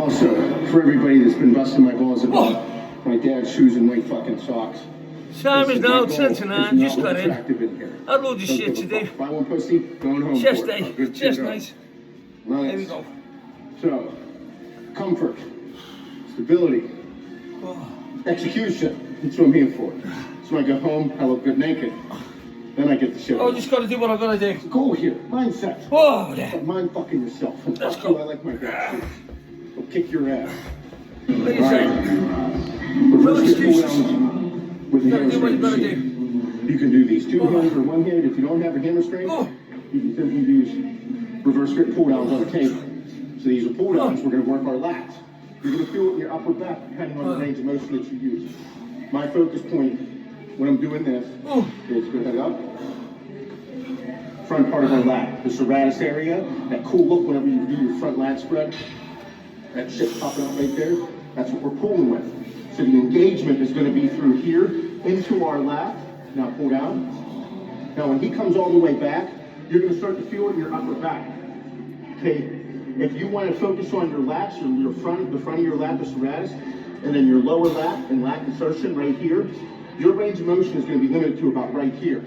Also, for everybody that's been busting my balls about my dad's shoes and white fucking socks. Simon's now 29, just got in. I Had loads of shit to do. Buy one pussy, going home. Chest day, chest night. Nice. There we go. So, comfort, stability, execution. That's what I'm here for. So I go home, I look good naked. Then I get the shit. Oh, just gotta do what I gotta do. Goal here, mindset. Oh, yeah. Mind fucking yourself. Let's Fuck go. you, I like my dad's shoes. I'll kick your ass. What do you say? Reverse No your excuses. pull-downs with the Gotta do what you hamstring gotta machine. do. You can do these two hands or one hand. If you don't have a hammer strength, you can simply use reverse grip pull-downs on the table. So these are pull-downs. We're going to work our lats. You're going to feel it in your upper back depending on the range of motion that you use. My focus point when I'm doing this is go head up. Front part of our lat, the serratus area, that cool look whenever you do your front lat spread, that shit popping out right there, that's what we're pulling with. So the engagement is going to be through here into our lat. Now pull down. Now when he comes all the way back, you're going to start to feel it in your upper back. Okay, if you want to focus on your lats, or your front, the front of your lat, the serratus, and then your lower lat and lat insertion right here, your range of motion is going to be limited to about right here,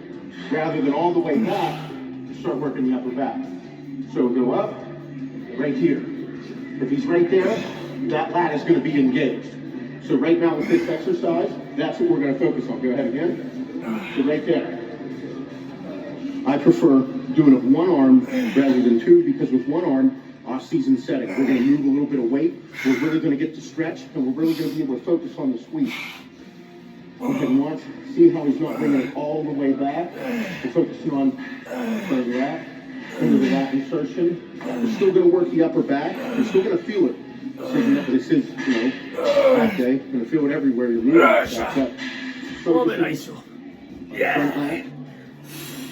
rather than all the way back to start working the upper back. So go up, right here. If he's right there, that lat is going to be engaged. So right now with this exercise, that's what we're going to focus on. Go ahead again. So right there. I prefer doing it with one arm rather than two, because with one arm, off-season setting, we're going to move a little bit of weight. We're really going to get to stretch, and we're really going to be able to focus on the squeeze. You can watch, see how he's not bringing it all the way back. We're focusing on front of the lat, into the lat insertion. We're still going to work the upper back. You're still going to feel it. This is, back day. You're going to feel it everywhere you're moving. That's it. Front lat,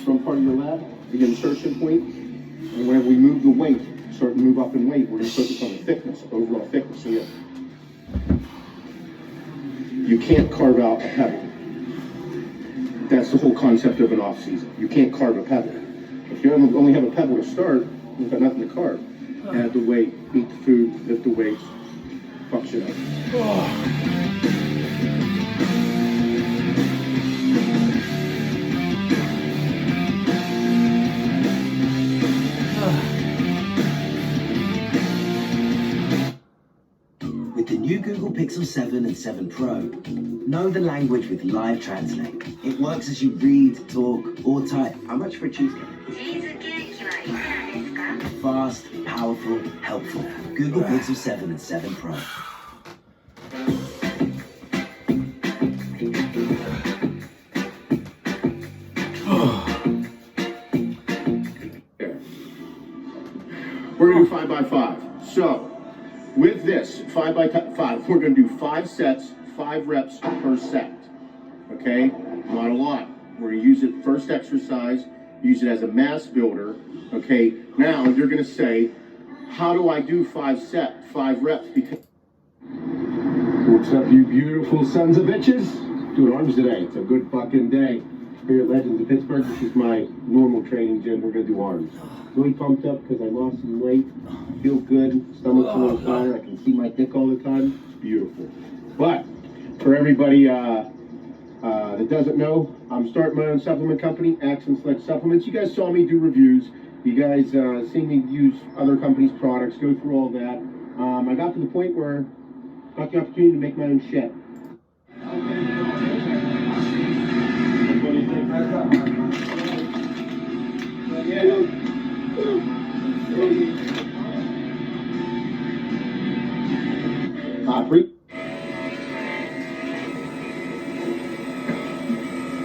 front part of your lat, the insertion point. And whenever we move the weight, start to move up in weight, we're going to focus on the thickness, overall thickness. So yeah. You can't carve out a pebble. That's the whole concept of an off season. You can't carve a pebble. If you only have a pebble to start, you've got nothing to carve. Add the weight, eat the food, lift the weights, fuck shit up. With the new Google Pixel 7 and 7 Pro, know the language with Live Translate. It works as you read, talk, or type. How much for a cheesecake? Fast, powerful, helpful. Google Pixel 7 and 7 Pro. We're going to do 5 by 5. So, with this 5 by 5, we're going to do 5 sets, 5 reps per set. Okay? Not a lot. We're going to use it first exercise, use it as a mass builder. Okay? Now you're going to say, how do I do 5 reps? Because what's up, you beautiful sons of bitches? Doing arms today. It's a good fucking day. Here at Legends of Pittsburgh, this is my normal training gym. We're going to do arms. Really pumped up because I lost some weight. Feel good. Stomach's on fire. I can see my dick all the time. It's beautiful. But for everybody that doesn't know, I'm starting my own supplement company, Action Select Supplements. You guys saw me do reviews. You guys seen me use other companies' products, go through all that. I got to the point where I got the opportunity to make my own shit.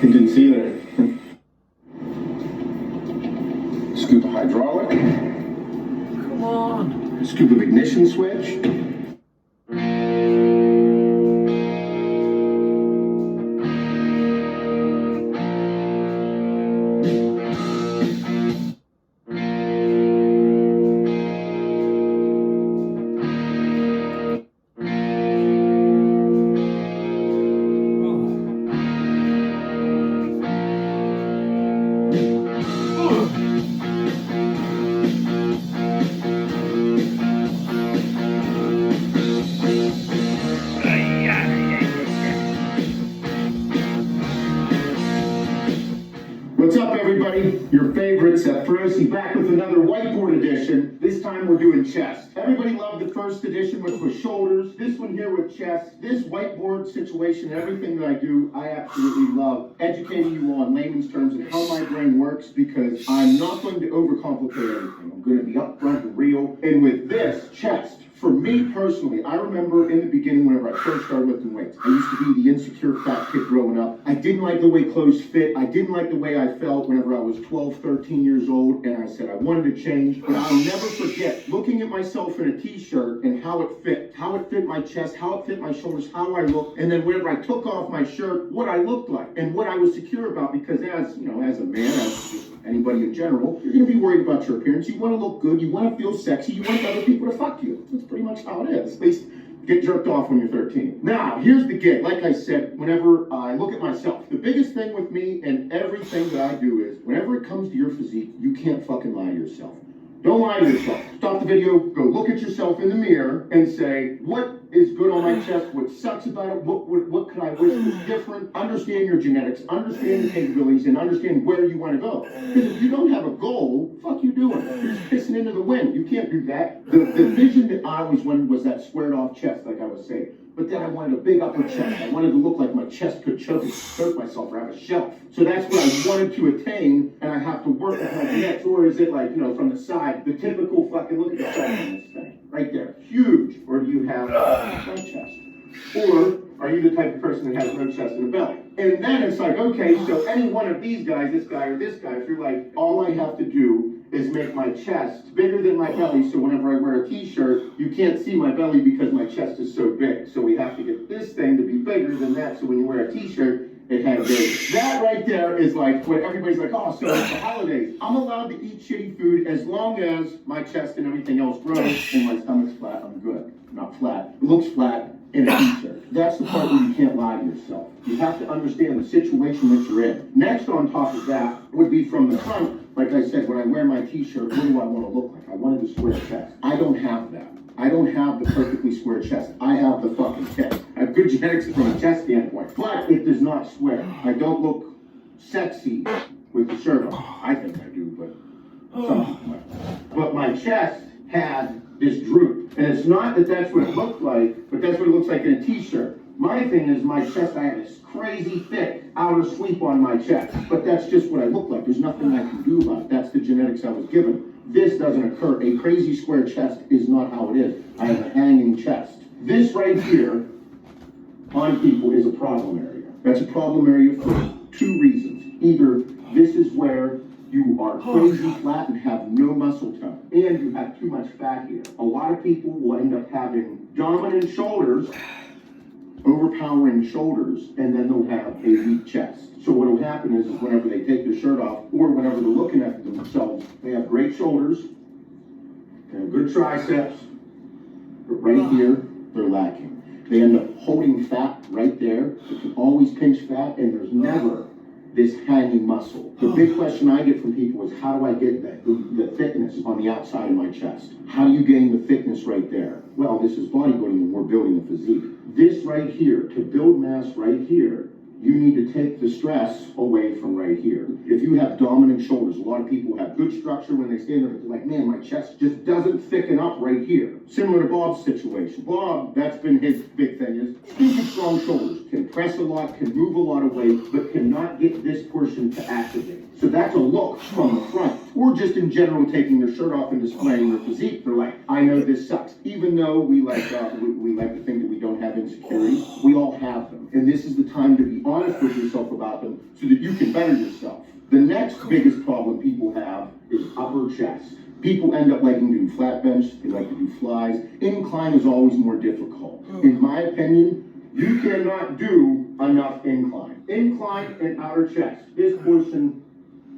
You didn't see that. Scoop of hydraulic. Come on. Scoop of ignition switch. Seth Feroci back with another whiteboard edition. This time we're doing chest. Everybody loved the first edition, which was shoulders. This one here with chest. This whiteboard situation, everything that I do, I absolutely love educating you on layman's terms and how my brain works, because I'm not going to overcomplicate everything. I'm going to be upfront and real. And with this chest, for me personally, I remember in the beginning whenever I first started lifting weights, I used to be the insecure fat kid growing up. I didn't like the way clothes fit. I didn't like the way I felt whenever I was 12, 13 years old, and I said I wanted to change. But I'll never forget looking at myself in a t-shirt and how it fit my chest, how it fit my shoulders, how I looked, and then whenever I took off my shirt, what I looked like and what I was secure about, because as, you know, as a man, as anybody in general, you're going to be worried about your appearance. You want to look good. You want to feel sexy. You want other people to fuck you. That's pretty much how it is. At least get jerked off when you're 13. Now, here's the gig. Like I said, whenever I look at myself, the biggest thing with me and everything that I do is whenever it comes to your physique, you can't fucking lie to yourself. Don't lie to yourself. Stop the video, go look at yourself in the mirror and say, what is good on my chest? What sucks about it? What could I wish was different? Understand your genetics, understand the capabilities, and understand where you want to go. Because if you don't have a goal, fuck you doing? You're just pissing into the wind. You can't do that. The vision that I always wanted was that squared off chest, like I was saying. But then I wanted a big upper chest. I wanted to look like my chest could choke myself or have a shelf. So that's what I wanted to attain, and I have to work at my genetics. Or is it like, you know, from the side, the typical fucking, look at the size on this thing, right there, huge. Or do you have no chest? Or are you the type of person that has no chest and a belly? And then it's like, okay, so any one of these guys, this guy or this guy, if you're like, all I have to do is make my chest bigger than my belly, so whenever I wear a t-shirt, you can't see my belly because my chest is so big. So we have to get this thing to be bigger than that, so when you wear a t-shirt, it has big. That right there is like what everybody's like, oh, so it's the holidays. I'm allowed to eat shitty food as long as my chest and everything else grows and my stomach's flat, I'm good. Not flat, it looks flat in a t-shirt. That's the part where you can't lie to yourself. You have to understand the situation that you're in. Next on top of that would be from the front. Like I said, when I wear my t-shirt, what do I want to look like? I wanted the square chest. I don't have that. I don't have the perfectly square chest. I have the fucking chest. I have good genetics from a chest standpoint, but it does not square. I don't look sexy with the shirt on. I think I do, but some people might. But my chest had this droop. And it's not that that's what it looked like, but that's what it looks like in a t-shirt. My thing is my chest, I have this crazy thick outer sweep on my chest, but that's just what I look like. There's nothing I can do about it. That's the genetics I was given. This doesn't occur. A crazy square chest is not how it is. I have a hanging chest. This right here on people is a problem area. That's a problem area for two reasons. Either this is where you are crazy flat and have no muscle tone, and you have too much fat here. A lot of people will end up having dominant shoulders, overpowering shoulders, and then they'll have a weak chest. So what will happen is whenever they take their shirt off, or whenever they're looking at themselves, they have great shoulders, they have good triceps, but right here, they're lacking. They end up holding fat right there. They can always pinch fat, and there's never this hanging muscle. The big question I get from people is, how do I get the thickness on the outside of my chest? How do you gain the thickness right there? Well, this is bodybuilding and we're building a physique. This right here, to build mass right here, you need to take the stress away from right here. If you have dominant shoulders, a lot of people have good structure when they stand there, but they're like, man, my chest just doesn't thicken up right here. Similar to Bob's situation. Bob, that's been his big thing, is stupid strong shoulders, can press a lot, can move a lot of weight, but cannot get this portion to activate. So that's a look from the front. Or just in general taking their shirt off and displaying their physique. They're like, I know this sucks. Even though we like to think that we don't have insecurities, we all have them. And this is the time to be honest with yourself about them so that you can better yourself. The next biggest problem people have is upper chest. People end up liking to do flat bench, they like to do flies. Incline is always more difficult. In my opinion, you cannot do enough incline. Incline and outer chest. This portion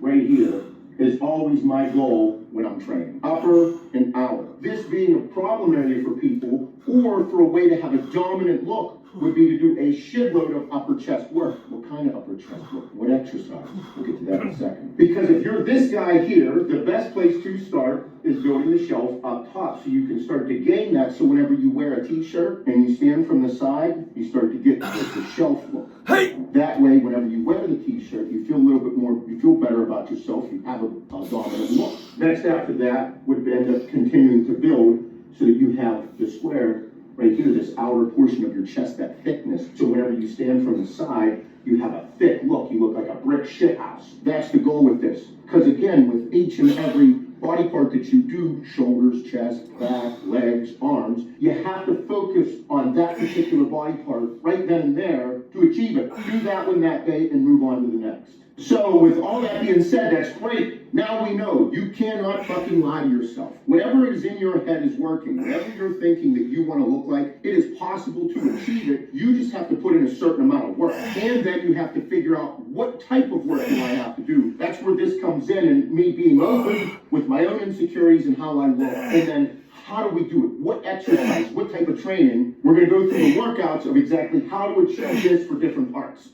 right here is always my goal when I'm training. Upper an hour. This being a problem area for people, or for a way to have a dominant look, would be to do a shitload of upper chest work. What kind of upper chest work? What exercise? We'll get to that in a second. Because if you're this guy here, the best place to start is building the shelf up top, so you can start to gain that, so whenever you wear a t-shirt and you stand from the side, you start to get the shelf look. Hey! That way, whenever you wear the t-shirt, you feel a little bit more, you feel better about yourself, you have a dominant look. Next after that would end up continuing to build so that you have the square right here, this outer portion of your chest, that thickness. So whenever you stand from the side, you have a thick look. You look like a brick shit house. That's the goal with this. Because again, with each and every body part that you do, shoulders, chest, back, legs, arms, you have to focus on that particular body part right then and there to achieve it. Do that one that day and move on to the next. So with all that being said, that's great. Now we know you cannot fucking lie to yourself. Whatever is in your head is working. Whatever you're thinking that you want to look like, it is possible to achieve it. You just have to put in a certain amount of work. And then you have to figure out what type of work do I have to do. That's where this comes in, and me being open with my own insecurities and how I look. And then how do we do it? What exercise, what type of training? We're going to go through the workouts of exactly how to achieve this for different parts.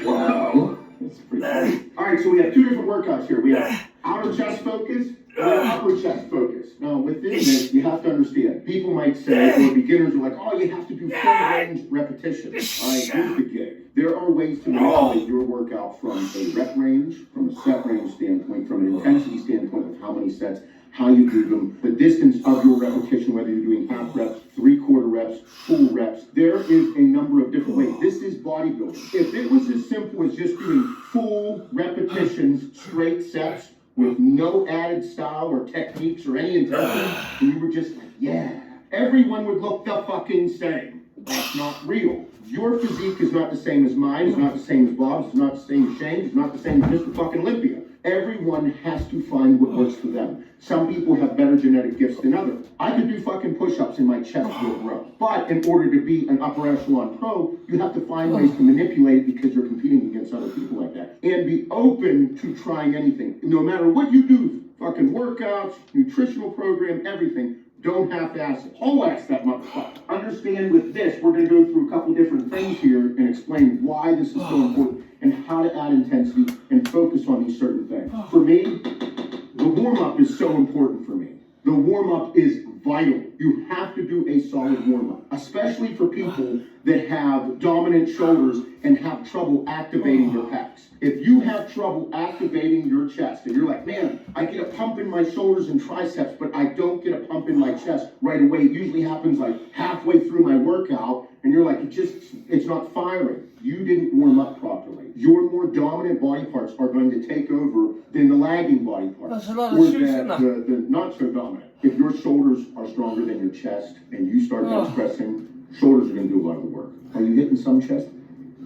Wow. That's pretty cool. All right, so we have two different workouts here. We have outer chest focus and upper chest focus. Now, within this, you have to understand. People might say, or beginners are like, oh, you have to do full range repetitions. All right, here's the gig. There are ways to manipulate your workout from a rep range, from a set range standpoint, from an intensity standpoint of how many sets, how you do them, the distance of your repetition, whether you're doing half reps, 3/4 reps, full reps. There is a number of different ways. This is bodybuilding. If it was as simple as just doing full repetitions, straight sets, with no added style or techniques or any intensity, and you were just like, yeah, everyone would look the fucking same. That's not real. Your physique is not the same as mine, it's not the same as Bob's, it's not the same as Shane's, it's not the same as Mr. fucking Olympia. Everyone has to find what works for them. Some people have better genetic gifts than others. I could do fucking push-ups and my chest will grow. But in order to be an upper echelon pro, you have to find ways to manipulate it because you're competing against other people like that. And be open to trying anything. No matter what you do, fucking workouts, nutritional program, everything, don't have to ask it. Whole ass that motherfucker. Understand with this, we're going to go through a couple different things here and explain why this is so important and how to add intensity and focus on these certain things. For me, the warm-up is so important for me. The warm-up is vital. You have to do a solid warm-up, especially for people that have dominant shoulders and have trouble activating their pecs. If you have trouble activating your chest and you're like, man, I get a pump in my shoulders and triceps, but I don't get a pump in my chest right away. It usually happens like halfway through my workout and you're like, it's not firing. You didn't warm up properly. Your more dominant body parts are going to take over than the lagging body parts. That's a lot of or shoots, isn't it? the not so dominant. If your shoulders are stronger than your chest and you start bench pressing, shoulders are going to do a lot of the work. Are you hitting some chest?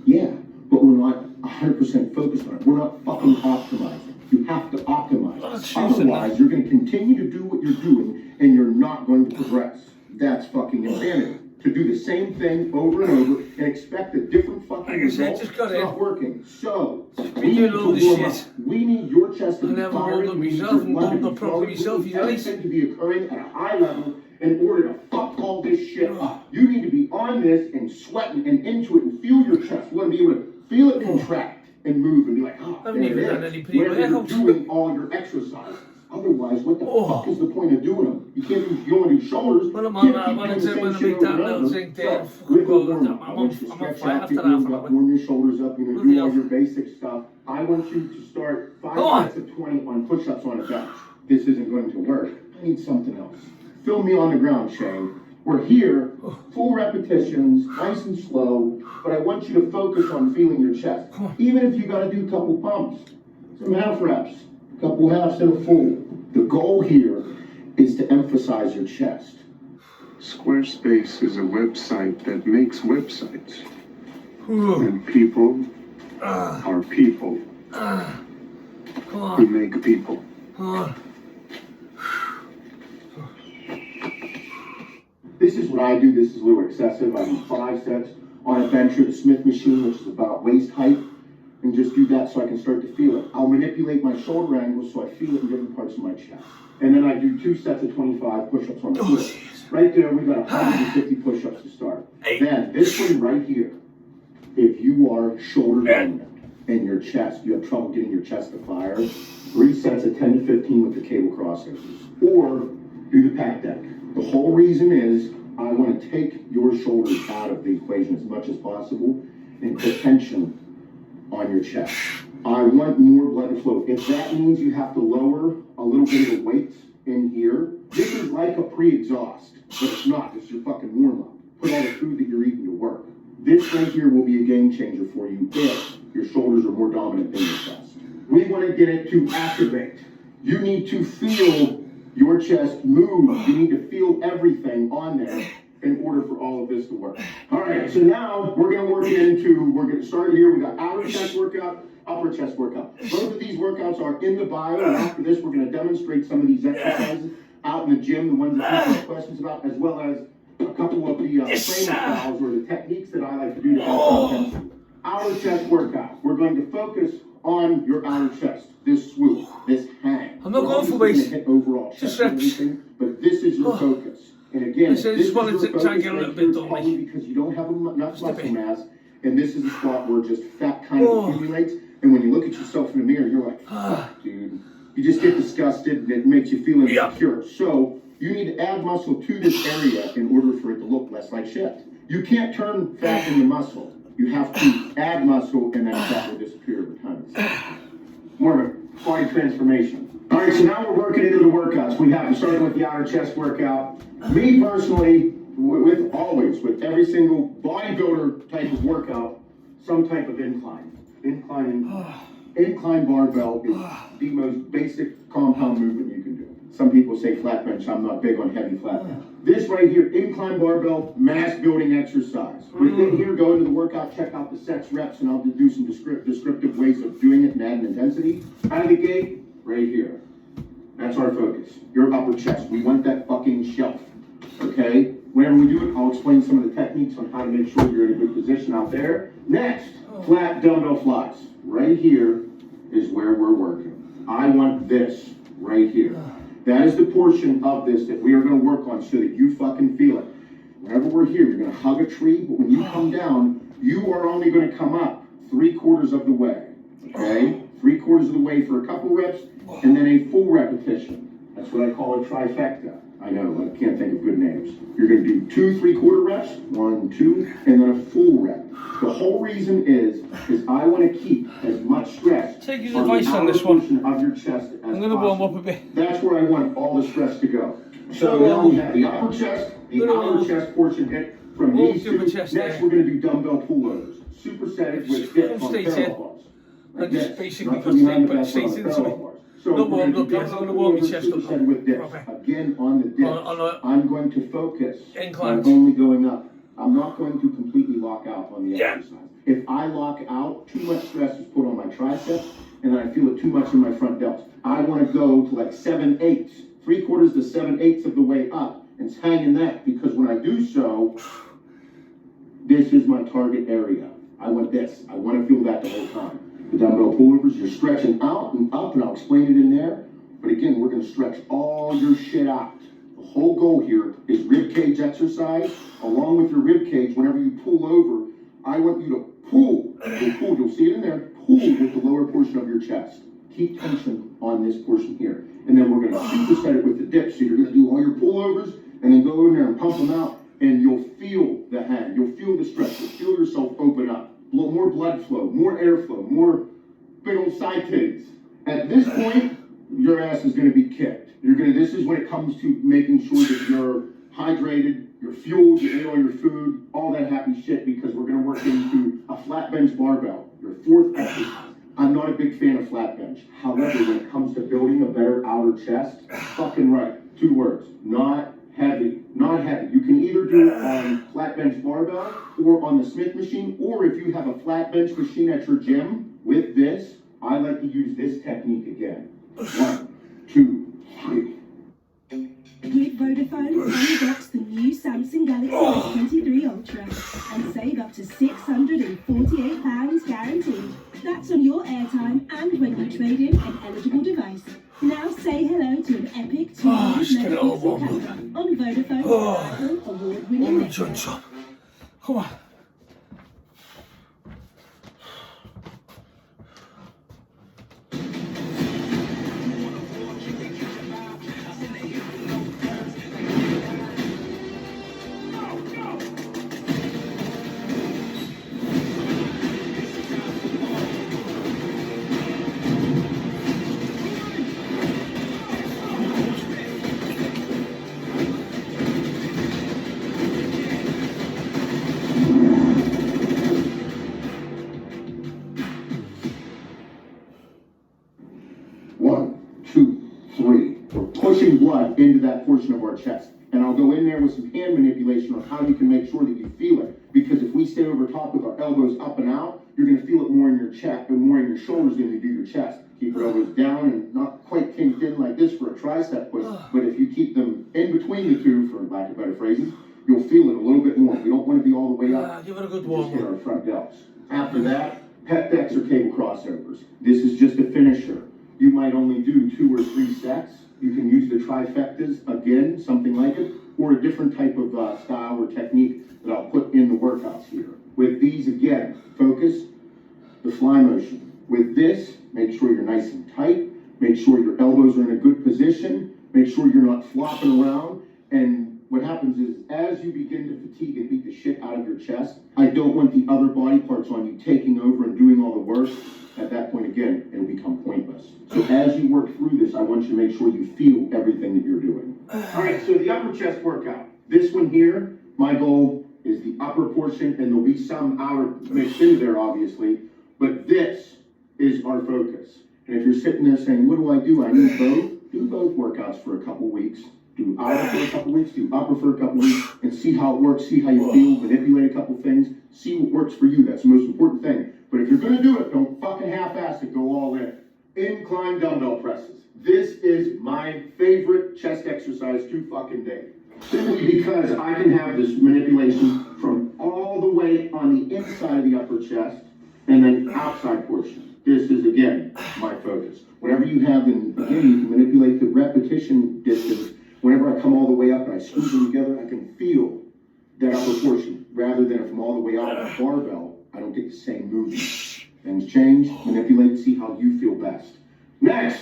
Yeah, but we're not 100% focused on it. We're not fucking optimizing. You have to optimize. Otherwise, you're going to continue to do what you're doing and you're not going to progress. That's fucking insanity. To do the same thing over and over and expect a different fucking result. It's not working. So, we need to warm up. We need your chest to be firing. We need your blood to be flowing. We need everything to be occurring at a high level in order to fuck all this shit up. You need to be on this and sweating and into it and feel your chest. You want to be able to feel it contract and move and be like, oh, there it is. Whenever you're doing all your exercises. Otherwise, what the fuck is the point of doing them? You can't do, you want to do shoulders. Well, I'm on that. When I make that little thing there, I'm on fire after that. Warm your shoulders up, you know, do all your basic stuff. I want you to start 5 sets of 20 on push-ups on a bench. This isn't going to work. I need something else. Film me on the ground, Shane. We're here, full repetitions, nice and slow, but I want you to focus on feeling your chest. Even if you got to do a couple pumps, some half reps. Couple halves and a full. The goal here is to emphasize your chest. Squarespace is a website that makes websites. And people are people who make people. This is what I do. This is a little excessive. I do 5 sets on a bench or the Smith machine, which is about waist height. and just do that so I can start to feel it. I'll manipulate my shoulder angles so I feel it in different parts of my chest. And then I do 2 sets of 25 push-ups on the floor. Right there, we got 150 push-ups to start. Then this one right here, if you are shoulder dominant and your chest, you have trouble getting your chest to fire, 3 sets of 10 to 15 with the cable crossovers. Or do the pack deck. The whole reason is I want to take your shoulders out of the equation as much as possible and put tension on your chest. I want more blood flow. If that means you have to lower a little bit of the weight in here, this is like a pre-exhaust, but it's not. It's your fucking warm-up. Put all the food that you're eating to work. This right here will be a game changer for you if your shoulders are more dominant than your chest. We want to get it to activate. You need to feel your chest move. You need to feel everything on there in order for all of this to work. All right, so now we're going to start here. We got outer chest workout, upper chest workout. Both of these workouts are in the bio, and after this, we're going to demonstrate some of these exercises out in the gym, the ones that people have questions about, as well as a couple of the training styles or the techniques that I like to do to help intensity. Outer chest workout. We're going to focus on your outer chest. This swoop, this hang. I'm not going for weight. Hit overall chest and everything, but this is your focus. And again, I just wanted to try and get a little bit on me. Because you don't have enough muscle mass, and this is a spot where just fat kind of accumulates. And when you look at yourself in the mirror, you're like, fuck, dude. You just get disgusted, and it makes you feel insecure. So you need to add muscle to this area in order for it to look less like shit. You can't turn fat into muscle. You have to add muscle, and then fat will disappear over time. It's more of a body transformation. All right, so now we're working into the workouts. We have starting with the outer chest workout. Me personally, with every single bodybuilder type of workout, some type of incline. Incline barbell is the most basic compound movement you can do. Some people say flat bench. I'm not big on heavy flat bench. This right here, incline barbell, mass building exercise. Within here, go into the workout, check out the sets, reps, and I'll do some descriptive ways of doing it and adding intensity. Out of the gate, right here. That's our focus. Your upper chest. We want that fucking shelf. Okay? Whenever we do it, I'll explain some of the techniques on how to make sure you're in a good position out there. Next, flat dumbbell flies. Right here is where we're working. I want this right here. That is the portion of this that we are going to work on so that you fucking feel it. Whenever we're here, you're going to hug a tree, but when you come down, you are only going to come up 3/4 of the way. Okay? 3/4 of the way for a couple reps, and then a full repetition. That's what I call a trifecta. I know, I can't think of good names. You're going to do 2 3/4 reps, 1, 2, and then a full rep. The whole reason is I want to keep as much stress Take his advice on this one. Of your chest as I'm going to warm up a bit. That's where I want all the stress to go. So now we have the upper chest, the outer chest portion hit from these two. Next, we're going to do dumbbell pullovers. Superset with dips on parallel bars. I just basically got straight, but straight into it. So Not warmed up yet. I'm going to warm my chest up. With dips. Again, on the dips, I'm going to focus incline. on only going up. I'm not going to completely lock out on the exercise. If I lock out, too much stress is put on my triceps, and then I feel it too much in my front delts. I want to go to like 7/8, 3/4 to 7/8 of the way up, and it's hanging that, because when I do so, this is my target area. I want this. I want to feel that the whole time. The dumbbell pullovers, you're stretching out and up, and I'll explain it in there. But again, we're going to stretch all your shit out. The whole goal here is rib cage exercise. Along with your rib cage, whenever you pull over, I want you to pull. You'll see it in there. Pull with the lower portion of your chest. Keep tension on this portion here. And then we're going to superset it with the dips. So you're going to do all your pullovers, and then go in there and pump them out, and you'll feel the hang. You'll feel the stretch. You'll feel yourself open up. More blood flow, more airflow, more big old side titties. At this point, your ass is going to be kicked. This is when it comes to making sure that you're hydrated, you're fueled, you ate all your food, all that happy shit, because we're going to work into a flat bench barbell, your fourth exercise. I'm not a big fan of flat bench. However, when it comes to building a better outer chest, fucking right. 2 words, not heavy. Not heavy. You can either do it on flat bench barbell or on the Smith machine, or if you have a flat bench machine at your gym with this, I like to use this technique again. 1, 2, 3. With Vodafone, unbox the new Samsung Galaxy S23 Ultra and save up to £648 guaranteed. That's a winning muchacho. Come on. One, two, three. We're pushing blood into that portion of our chest. And I'll go in there with some hand manipulation on how you can make sure that you feel it. Because if we stay over top with our elbows up and out, you're going to feel it more in your chest and more in your shoulders than you do your chest. Keep your elbows down and not quite kinked in like this for a tricep push. But if you keep them in between the two, for lack of better phrases, you'll feel it a little bit more. We don't want to be all the way up. Give it a good Just hit warm. our front delts. After that, pec decks or cable crossovers. This is just a finisher. You might only do 2 or 3 sets. You can use the trifectas again, something like it, or a different type of style or technique that I'll put in the workouts here. With these, again, focus the fly motion. With this, make sure you're nice and tight. Make sure your elbows are in a good position. Make sure you're not flopping around. And what happens is, as you begin to fatigue and beat the shit out of your chest, I don't want the other body parts on you taking over and doing all the work. At that point, again, it'll become pointless. So as you work through this, I want you to make sure you feel everything that you're doing. All right, so the upper chest workout. This one here, my goal is the upper portion, and there'll be some outer mixed into there, obviously, but this is our focus. And if you're sitting there saying, what do? I need both. Do both workouts for a couple weeks. Do outer for a couple weeks, do upper for a couple weeks, and see how it works, see how you feel, manipulate a couple things, see what works for you. That's the most important thing. But if you're gonna do it, don't fucking half-ass it, go all in. Incline dumbbell presses. This is my favorite chest exercise to fucking date. Simply because I can have this manipulation from all the way on the inside of the upper chest and then outside portion. This is, again, my focus. Whenever you have, again, you can manipulate the repetition distance. Whenever I come all the way up and I squeeze them together, I can feel that upper portion. Rather than if I'm all the way out on a barbell, I don't get the same movement. Things change, manipulate, see how you feel best. Next,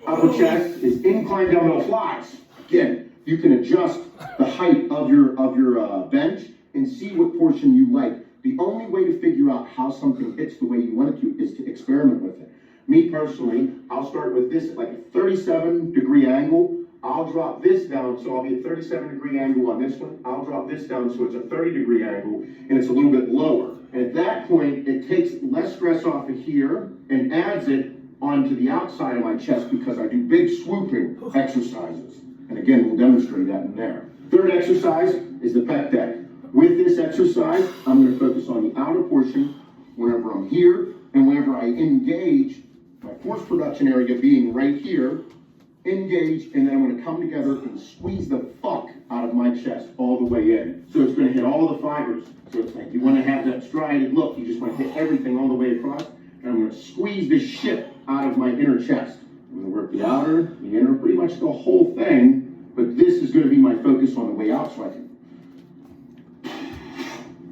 upper chest is incline dumbbell flies. Again, you can adjust the height of your bench and see what portion you like. The only way to figure out how something hits the way you want it to is to experiment with it. Me personally, I'll start with this at like a 37-degree angle. I'll drop this down, so I'll be at 37-degree angle on this one. I'll drop this down so it's a 30-degree angle, and it's a little bit lower. And at that point, it takes less stress off of here and adds it onto the outside of my chest because I do big swooping exercises. And again, we'll demonstrate that in there. Third exercise is the pec deck. With this exercise, I'm going to focus on the outer portion whenever I'm here and whenever I engage my force production area being right here, engage, and then I'm going to come together and squeeze the fuck out of my chest all the way in. So it's going to hit all the fibers. So it's like you want to have that strided look. You just want to hit everything all the way across. And I'm going to squeeze the shit out of my inner chest. I'm going to work the outer, the inner, pretty much the whole thing. But this is going to be my focus on the way out so I can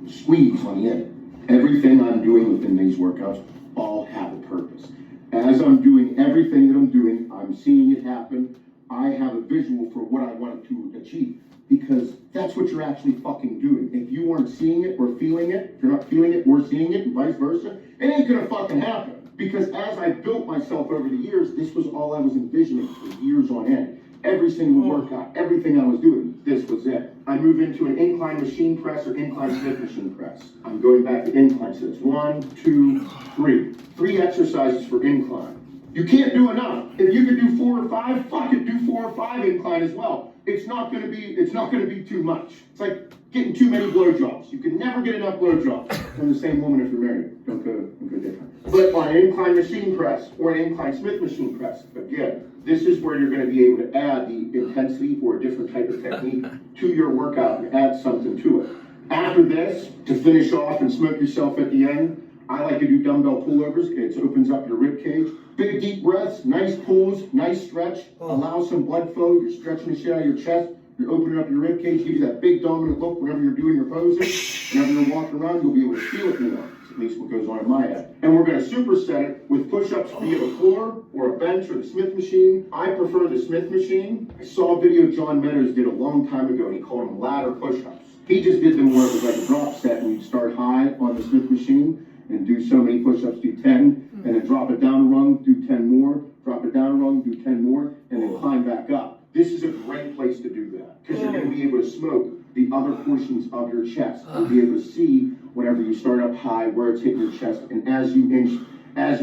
squeeze on the end. Everything I'm doing within these workouts all have a purpose. As I'm doing everything that I'm doing, I'm seeing it happen. I have a visual for what I want to achieve because that's what you're actually fucking doing. If you aren't seeing it or feeling it, if you're not feeling it or seeing it and vice versa, it ain't gonna fucking happen. Because as I built myself over the years, this was all I was envisioning for years on end. Every single workout, everything I was doing, this was it. I move into an incline machine press or incline Smith machine press. I'm going back to incline, so it's 1, 2, 3. 3 exercises for incline. You can't do enough. If you could do 4 or 5, fuck it, do 4 or 5 incline as well. It's not gonna be too much. It's like getting too many blowjobs. You can never get enough blowjobs from the same woman if you're married. Don't go different. But on an incline machine press or an incline Smith machine press, again, this is where you're going to be able to add the intensity or a different type of technique to your workout and add something to it. After this, to finish off and smoke yourself at the end, I like to do dumbbell pullovers. It opens up your rib cage. Big deep breaths, nice pulls, nice stretch. Allow some blood flow. You're stretching the shit out of your chest. You're opening up your rib cage, give you that big dominant look whenever you're doing your poses. Whenever you're walking around, you'll be able to feel it more. That's at least what goes on in my head. And we're going to superset it with push-ups via the floor or a bench or the Smith machine. I prefer the Smith machine. I saw a video John Meadows did a long time ago, and he called them ladder push-ups. He just did them where it was like a drop set, and you'd start high on the Smith machine and do so many push-ups, do 10, and then drop it down a rung, do 10 more, drop it down a rung, do 10 more, and then climb back up. This is a great place to do that, because you're going to be able to smoke the other portions of your chest. You'll be able to see whenever you start up high, where it's hitting your chest, and as you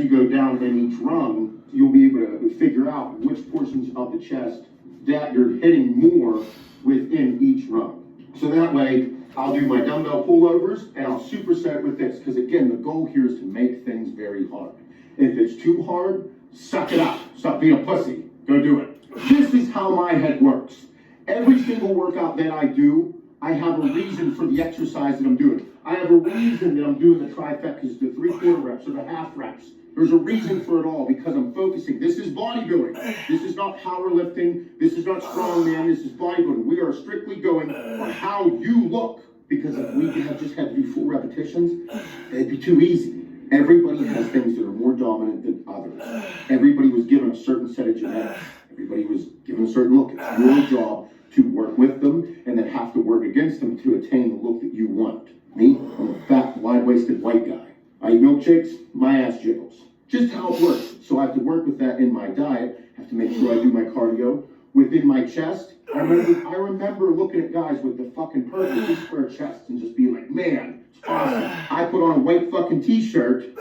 go down in each rung, you'll be able to figure out which portions of the chest that you're hitting more within each rung. So that way, I'll do my dumbbell pullovers, and I'll superset it with this, because again, the goal here is to make things very hard. If it's too hard, suck it up. Stop being a pussy. Go do it. This is how my head works. Every single workout that I do, I have a reason for the exercise that I'm doing. I have a reason that I'm doing the trifectas, the 3/4 reps, or the half reps. There's a reason for it all, because I'm focusing. This is bodybuilding. This is not powerlifting. This is not strongman. This is bodybuilding. We are strictly going on how you look, because if we just had to do full repetitions, it'd be too easy. Everybody has things that are more dominant than others. Everybody was given a certain set of genetics. Everybody was given a certain look. It's your job to work with them and then have to work against them to attain the look that you want. Me, I'm a fat, wide-waisted white guy. I eat milkshakes, my ass jiggles. Just how it works. So I have to work with that in my diet. I have to make sure I do my cardio within my chest. I remember looking at guys with the fucking perfectly square chests and just being like, man, it's awesome. I put on a white fucking t-shirt,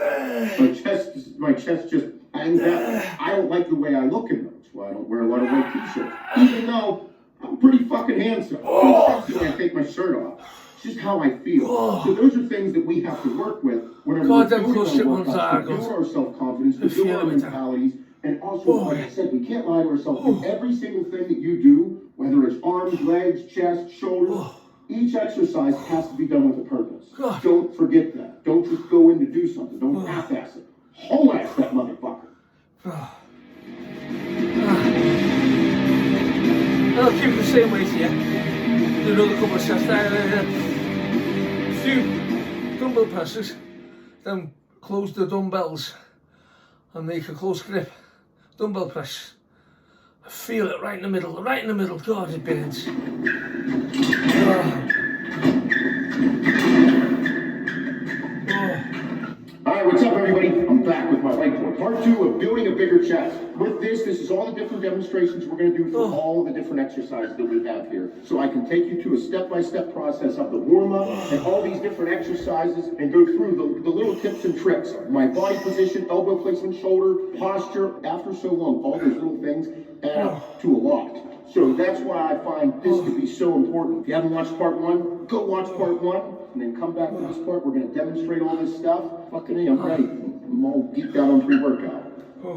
my chest just hangs out. I don't like the way I look in them. That's why I don't wear a lot of white t-shirts. Even though I'm pretty fucking handsome. When I take my shirt off. It's just how I feel. So those are things that we have to work with whenever we're doing our workouts, to build our self-confidence, to build our mentalities. And also, like I said, we can't lie to ourselves. Every single thing that you do, whether it's arms, legs, chest, shoulders, each exercise has to be done with a purpose. Don't forget that. Don't just go in to do something. Don't half-ass it. Whole-ass that motherfucker. I'll keep it the same weight here. Do another couple of sets there. A few dumbbell presses. Then close the dumbbells and make a close grip. Dumbbell press. I feel it right in the middle, right in the middle. God, it burns. Alright, what's up everybody? I'm back with my whiteboard. Part 2 of building a bigger chest. With this is all the different demonstrations we're going to do for all the different exercises that we have here. So I can take you to a step-by-step process of the warm-up and all these different exercises and go through the little tips and tricks. My body position, elbow placement, shoulder, posture. After so long, all those little things add up to a lot. So that's why I find this to be so important. If you haven't watched part 1, go watch part 1. And then come back to this part. We're going to demonstrate all this stuff. Fucking A, I'm ready. I'm all geeked out on pre-workout.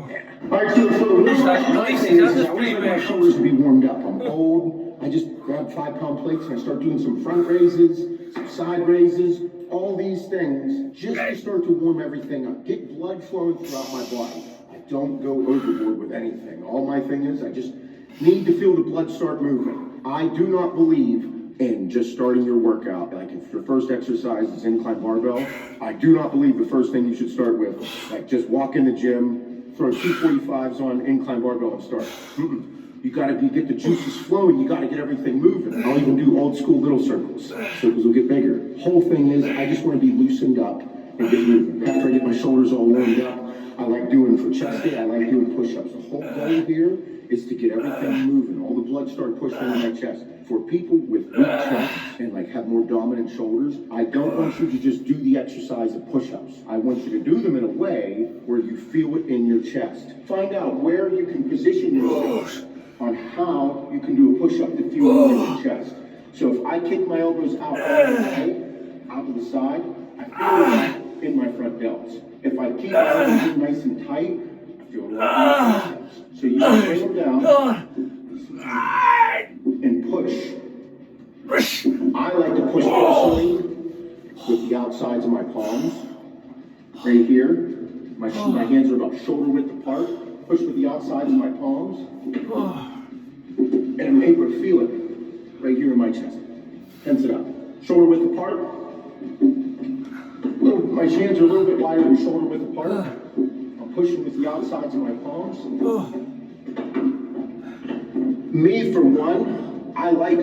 Yeah. Alright, so the my thing is I always want my shoulders to be warmed up. I'm old. I just grab 5-pound plates and I start doing some front raises, some side raises, all these things just to start to warm everything up. Get blood flowing throughout my body. I don't go overboard with anything. All my thing is I just need to feel the blood start moving. I do not believe in just starting your workout, like if your first exercise is incline barbell, I do not believe the first thing you should start with, like just walk in the gym, throw 245s on incline barbell and start. You gotta get the juices flowing, you gotta get everything moving. I'll even do old school little circles. Circles will get bigger. Whole thing is, I just wanna be loosened up and get moving. After I get my shoulders all warmed up, I like doing for chest day, I like doing push-ups. The whole goal here is to get everything moving, all the blood start pushing into my chest. For people with weak chests and like have more dominant shoulders, I don't want you to just do the exercise of push-ups. I want you to do them in a way where you feel it in your chest. Find out where you can position yourself on how you can do a push-up to feel it in your chest. So if I kick my elbows out to the side, I feel it in my front delts. If I keep my elbows nice and tight, I feel it like my triceps. So you can bring them down and push. I like to push personally with the outsides of my palms. Right here. My hands are about shoulder width apart. Push with the outsides of my palms. And I'm able to feel it. right here in my chest. Tense it up. Shoulder width apart. My hands are a little bit wider than shoulder width apart. I'm pushing with the outsides of my palms. Me, for one, I like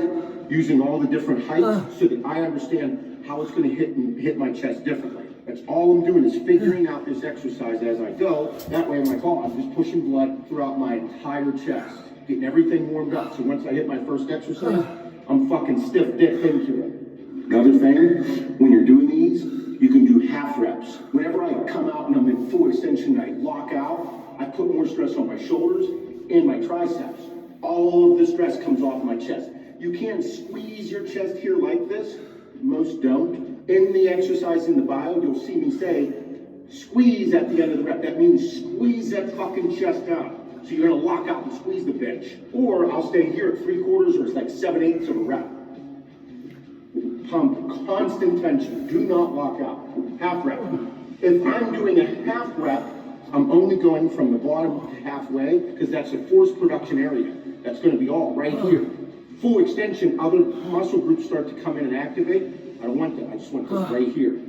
using all the different heights so that I understand how it's going to hit my chest differently. That's all I'm doing is figuring out this exercise as I go. That way, I'm like, oh, I'm just pushing blood throughout my entire chest, getting everything warmed up. So once I hit my first exercise, I'm fucking stiff dick into it. Another thing, when you're doing these, you can do half reps. Whenever I come out and I'm in full extension and I lock out, I put more stress on my shoulders and my triceps. All of the stress comes off my chest. You can't squeeze your chest here like this. Most don't. In the exercise in the bio, you'll see me say, squeeze at the end of the rep. That means squeeze that fucking chest down. So you're gonna lock out and squeeze the bench. Or I'll stay here at 3/4 or it's like 7/8 of a rep. Pump, constant tension. Do not lock out. Half rep. If I'm doing a half rep, I'm only going from the bottom to halfway because that's a force production area. That's gonna be all right here. Full extension, other muscle groups start to come in and activate. I don't want that. I just want this right here.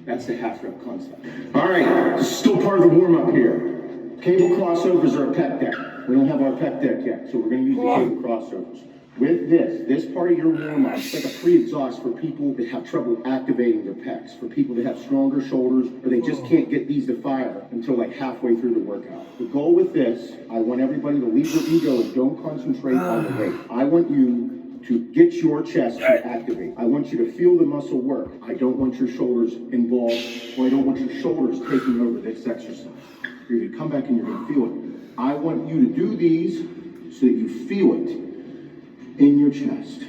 That's the half rep concept. All right, this is still part of the warm up here. Cable crossovers are a pec deck. We don't have our pec deck yet, so we're going to use the cable crossovers. With this part of your warm up, it's like a pre-exhaust for people that have trouble activating their pecs, for people that have stronger shoulders, or they just can't get these to fire until like halfway through the workout. The goal with this, I want everybody to leave their ego and don't concentrate on the weight. I want you to get your chest to activate. I want you to feel the muscle work. I don't want your shoulders involved, or I don't want your shoulders taking over this exercise. You're gonna come back and you're gonna feel it. I want you to do these so that you feel it in your chest.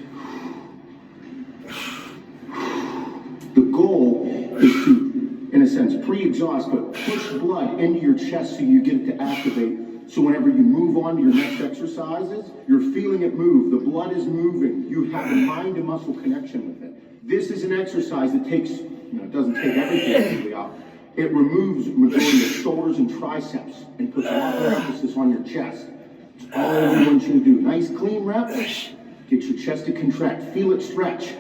The goal is to, in a sense, pre-exhaust, but push blood into your chest so you get it to activate. So whenever you move on to your next exercises, you're feeling it move. The blood is moving. You have a mind to muscle connection with it. This is an exercise that takes, it doesn't take everything out. It removes majority of shoulders and triceps and puts a lot more emphasis on your chest. It's all we want you to do. Nice clean reps. Get your chest to contract. Feel it stretch.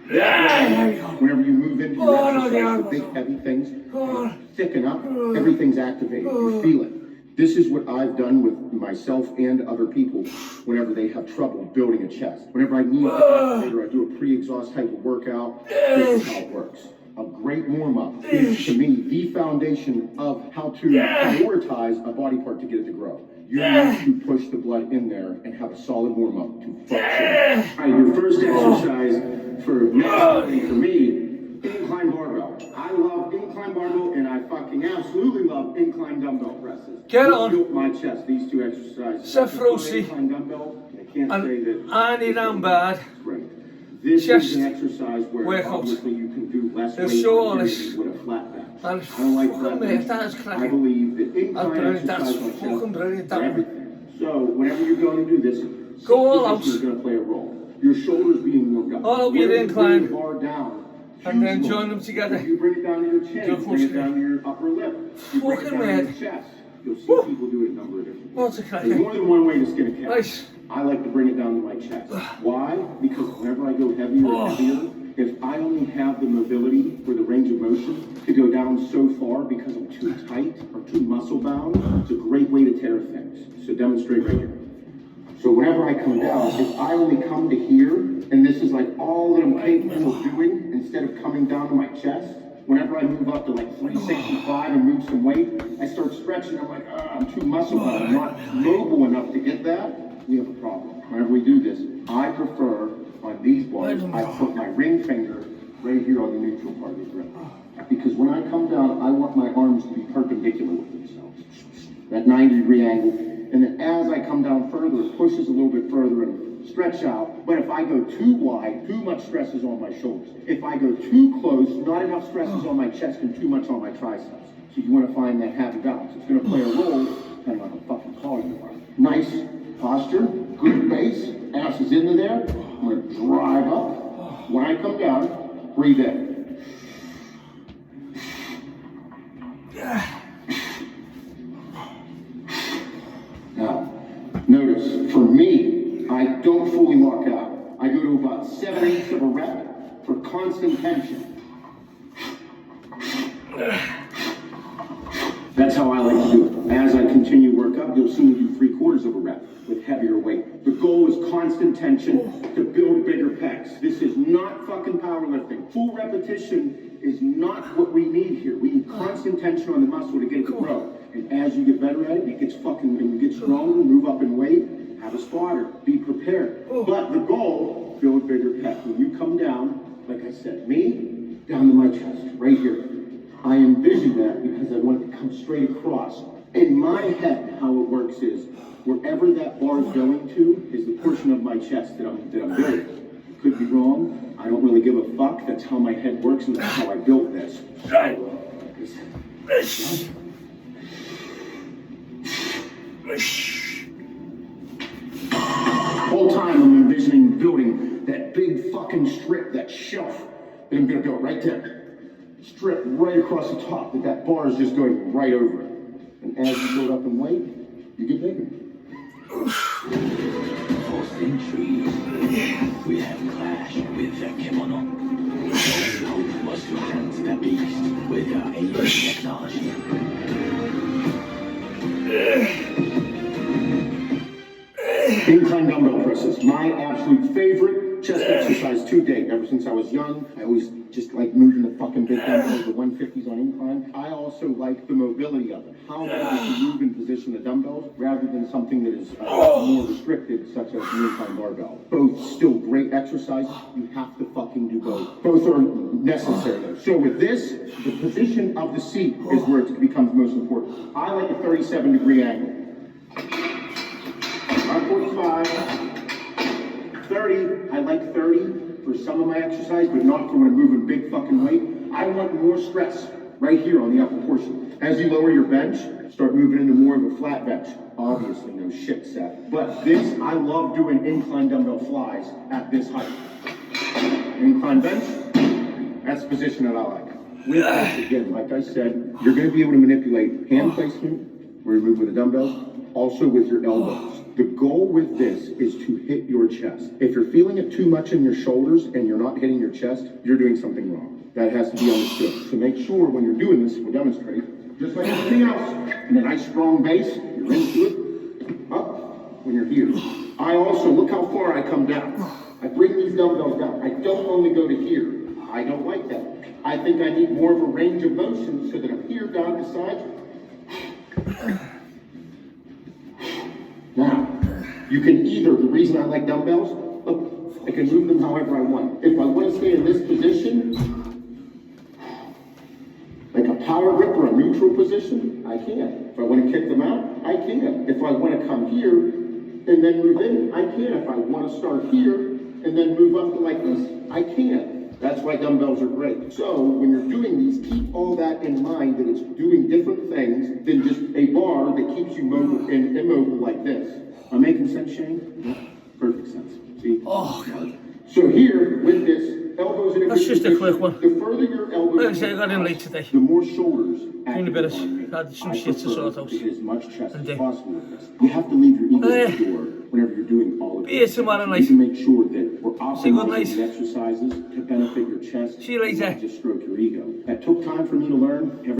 Whenever you move into your exercise, the big heavy things thicken up, everything's activated. You feel it. This is what I've done with myself and other people whenever they have trouble building a chest. Whenever I need to activate or I do a pre-exhaust type of workout, this is how it works. A great warm-up is, to me, the foundation of how to prioritize a body part to get it to grow. You need to push the blood in there and have a solid warm-up to function. All right, your first exercise for me, incline barbell. I love incline barbell and I fucking absolutely love incline dumbbell presses. Get on. Built my chest, these two exercises. Seth Rossi. Incline dumbbell, I can't say that. Annie Rambad. Right. This Chest is an exercise where workout. obviously you can do less They're weight so with honest. a flat bench. And I don't like fucking flat mate, bench. that is I cracking. believe that incline brilliant, that's exercise on fucking chest brilliant, is that one. everything. So whenever you're going to do this, Go all out. is going to play a role. Your shoulders being warmed up. All out with Whenever you bring incline. the bar down, And then huge join movement. them together. If you bring it down to your chin, Go bring it for down to your upper lip. You bring it Fucking down to mad. your chest. You'll see people do it a number of different ways. What's a There's cracker? more than one way to skin a cat. Nice. I like to bring it down to my chest. Why? Because whenever I go heavier and heavier, if I only have the mobility or the range of motion to go down so far because I'm too tight or too muscle bound, it's a great way to tear things. So demonstrate right here. So whenever I come down, if I only come to here, and this is like all that I'm capable of doing, instead of coming down to my chest, whenever I move up to like 365 and move some weight, I start stretching. I'm like, I'm too muscle bound. I'm not mobile enough to get that. We have a problem. Whenever we do this, I prefer on these bars, I put my ring finger right here on the neutral part of the grip. Because when I come down, I want my arms to be perpendicular with themselves. That 90-degree angle. And then as I come down further, it pushes a little bit further and stretch out. But if I go too wide, too much stress is on my shoulders. If I go too close, not enough stress is on my chest and too much on my triceps. So you want to find that happy balance. It's going to play a role depending on how fucking tall you are. Nice posture, good base, ass is into there. I'm going to drive up. When I come down, breathe in. Now, notice, for me, I don't fully lock out. I go constant tension. That's how I like to do it. As I continue work up, you'll see me do 3/4 of a rep with heavier weight. The goal is constant tension to build bigger pecs. This is not fucking powerlifting. Full repetition is not what we need here. We need constant tension on the muscle to get it to grow. And as you get better at it, it gets fucking, and you get stronger, move up in weight, have a spotter, be prepared. But the goal, build bigger pec. When you come down, like I said, me, down to my chest, right here. I envision that because I want it to come straight across. In my head, how it works is, wherever that bar is going to is the portion of my chest that I'm building. Could be wrong. I don't really give a fuck. That's how my head works, and that's how I built this. Whole time I'm envisioning building that big fucking strip, that shelf that I'm gonna build right there. Strip right across the top, that bar is just going right over it. And as you build up in weight, you get bigger. For centuries, we have clashed with the kimono. The only hope was to hunt the beast with our alien technology. Incline dumbbell presses, my absolute favorite chest exercise to date. Ever since I was young, I always just like moving the fucking big dumbbells, the 150s on incline. I also like the mobility of it. How much you can move and position the dumbbells rather than something that is more restricted, such as the incline barbell. Both still great exercises. You have to fucking do both. Both are necessary though. So with this, the position of the seat is where it becomes most important. I like a 37-degree angle. 45, 30, I like 30 for some of my exercise, but not for when I'm moving big fucking weight. I want more stress right here on the upper portion. As you lower your bench, start moving into more of a flat bench. Obviously, no shit set. But this, I love doing incline dumbbell flies at this height. Incline bench, that's the position that I like. With this, again, like I said, you're going to be able to manipulate hand placement, where you move with the dumbbells, also with your elbows. The goal with this is to hit your chest. If you're feeling it too much in your shoulders and you're not hitting your chest, you're doing something wrong. That has to be understood. So make sure when you're doing this, we'll demonstrate, just like anything else, in a nice strong base, you're into it, up when you're here. I also, look how far I come down. I bring these dumbbells down. I don't only go to here. I don't like that. I think I need more of a range of motion so that I'm here, down the side. Now, you can either, the reason I like dumbbells, look, I can move them however I want. If I want to stay in this position, like a power grip or a neutral position, I can. If I want to kick them out, I can. If I want to come here and then move in, I can. If I want to start here and then move up to like this, I can. That's why dumbbells are great. So when you're doing these, keep all that in mind, that it's doing different things than just a bar that keeps you mobile and immobile like this. Am I making sense, Shane? Yeah. Perfect sense. See? Oh, God. So here, with this, elbows in a That's good just a quick one. The further your elbows, Like I say, I got in late today. the more shoulders. Doing a bit of, had some shit to sort out. To get as much chest And as possible with this. You have to leave your ego at the door whenever you're doing all of Be here this. tomorrow You night. can make sure that we're Say good optimizing night. the exercises to benefit your chest. See you later. And not just stroke your ego. That took time for me to learn.